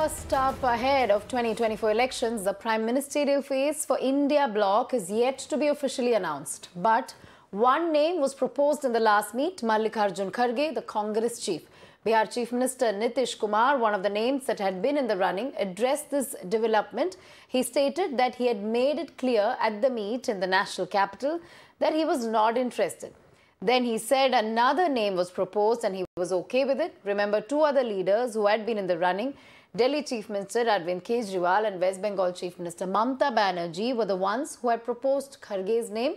First up, ahead of 2024 elections, the prime ministerial face for India bloc is yet to be officially announced. But one name was proposed in the last meet, Mallikarjun Kharge, the Congress chief. Bihar Chief Minister Nitish Kumar, one of the names that had been in the running, addressed this development. He stated that he had made it clear at the meet in the national capital that he was not interested. Then he said another name was proposed and he was okay with it. Remember, two other leaders who had been in the running, Delhi Chief Minister Arvind Kejriwal and West Bengal Chief Minister Mamata Banerjee, were the ones who had proposed Kharge's name.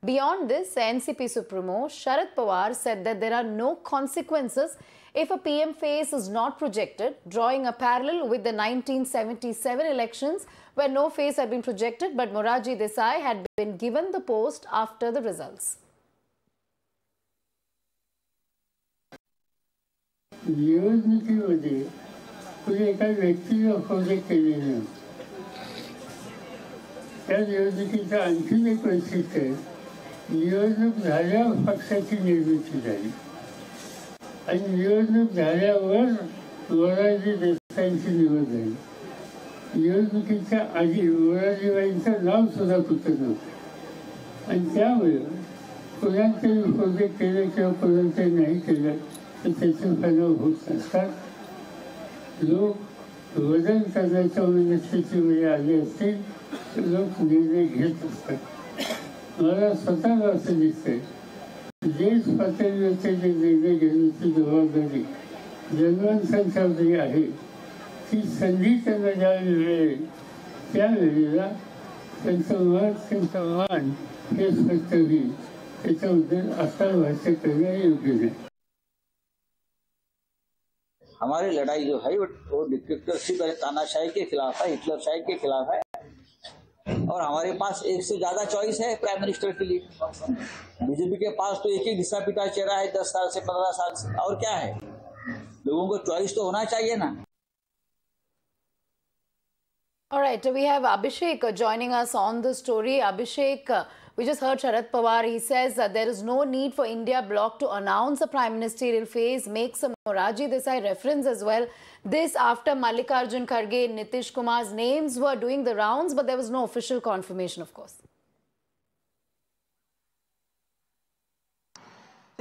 Beyond this, NCP Supremo Sharad Pawar said that there are no consequences if a PM face is not projected, drawing a parallel with the 1977 elections where no face had been projected, but Morarji Desai had been given the post after the results. निवडणुकीमध्ये कुणी एका व्यक्तीला project केलेलं त्या निवडणुकीचं आणखीन एक वैशिष्ट्य आहे. निवडणूक झाल्यावर पक्षाची निर्मिती झाली आणि निवडणूक झाल्यावर मोरारजी देसाईंची निवड झाली. निवडणुकीच्या आधी मोरारजीबाईंचं नाव सुद्धा कुठं नव्हतं आणि त्यामुळे कोणाचंही प्रोजेक्ट केलं किंवा कोणाचंही नाही केलं त्याचे परिणाम होत असतात. लोक बदल करण्याच्या मनस्थिती वेळ आली असतील तर लोक निर्णय घेत असतात. मला स्वतःला असं दिसतंय देश पातळीवरचे जे निर्णय घेण्याची जबाबदारी जनमानसांच्यावरती आहे ती संधी त्यांना ज्यावेळी मिळेल त्यावेळेला त्यांचं मत त्यांचं मान हे स्पष्ट होईल. त्याच्याबद्दल आता भाष्य करणं योग्य नाही. हमारी लड़ाई जो है वो डिक्टेटरशिप और तानाशाही के खिलाफ है, हिटलरशाही के खिलाफ है और हमारे पास एक से ज्यादा चॉइस है प्राइम मिनिस्टर के लिए. बीजेपी के पास तो एक ही घिसा पिटा चेहरा है 10 साल से 15 साल से, और क्या है. लोगों को चॉइस तो होना चाहिए ना. All right, we have Abhishek joining us on the story. Abhishek, we just heard Sharad Pawar. He says that there is no need for India bloc to announce a prime ministerial phase, makes a Morarji Desai reference as well. This after Mallikarjun Kharge and Nitish Kumar's names were doing the rounds, but there was no official confirmation, of course.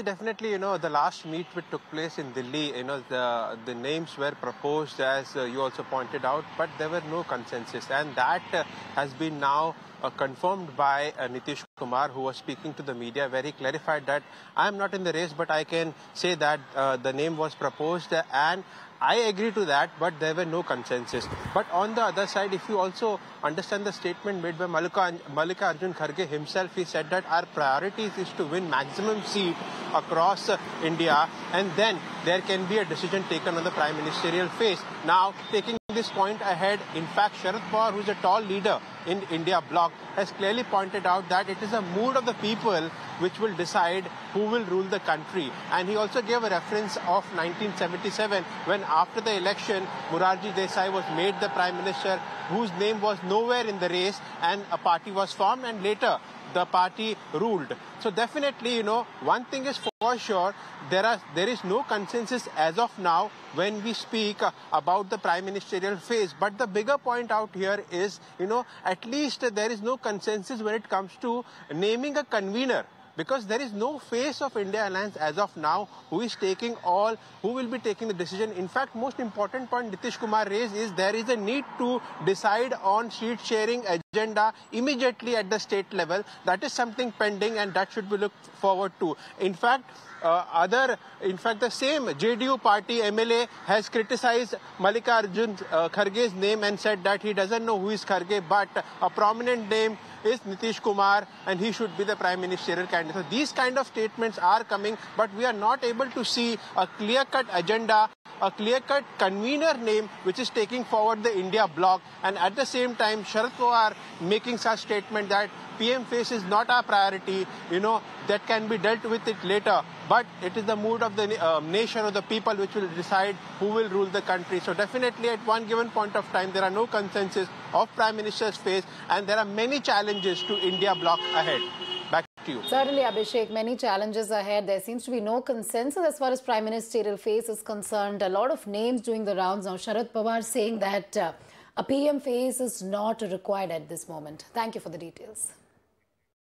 Definitely, the last meet which took place in Delhi, the names were proposed as you also pointed out, but there were no consensus, and that has been now confirmed by Nitish Kumar, who was speaking to the media, where he clarified that I am not in the race, but I can say that the name was proposed and I agree to that, but there were no consensus. But on the other side, if you also understand the statement made by Mallikarjun Kharge himself, he said that our priorities is to win maximum seat across India, and then there can be a decision taken on the prime ministerial phase. Now, taking this point ahead, in fact, Sharad Pawar, who is a tall leader in India bloc, has clearly pointed out that it is a mood of the people which will decide who will rule the country. And he also gave a reference of 1977, when after the election, Morarji Desai was made the prime minister, whose name was nowhere in the race, and a party was formed, and later the party ruled. So definitely, one thing is for sure, there is no consensus as of now when we speak about the prime ministerial phase. But the bigger point out here is, at least there is no consensus when it comes to naming a convener. Because there is no face of India Alliance as of now who will be taking the decision. In fact, most important point Nitish Kumar raised is there is a need to decide on seat sharing agenda immediately at the state level. That is something pending and that should be looked forward to. In fact, the same JDU party MLA has criticized Mallikarjun Kharge's name and said that he doesn't know who is Kharge, but a prominent name is Nitish Kumar and he should be the prime ministerial candidate. So these kind of statements are coming, but we are not able to see a clear-cut agenda, a clear-cut convener name which is taking forward the India bloc, and at the same time Sharad Pawar making such statement that PM face is not our priority, that can be dealt with it later. But it is the mood of the nation or the people which will decide who will rule the country. So definitely at one given point of time, there are no consensus of Prime Minister's face and there are many challenges to India bloc ahead. Back you. Certainly, Abhishek, many challenges ahead. There seems to be no consensus as far as prime ministerial face is concerned. A lot of names doing the rounds now. Sharad Pawar saying that a PM face is not required at this moment. Thank you for the details.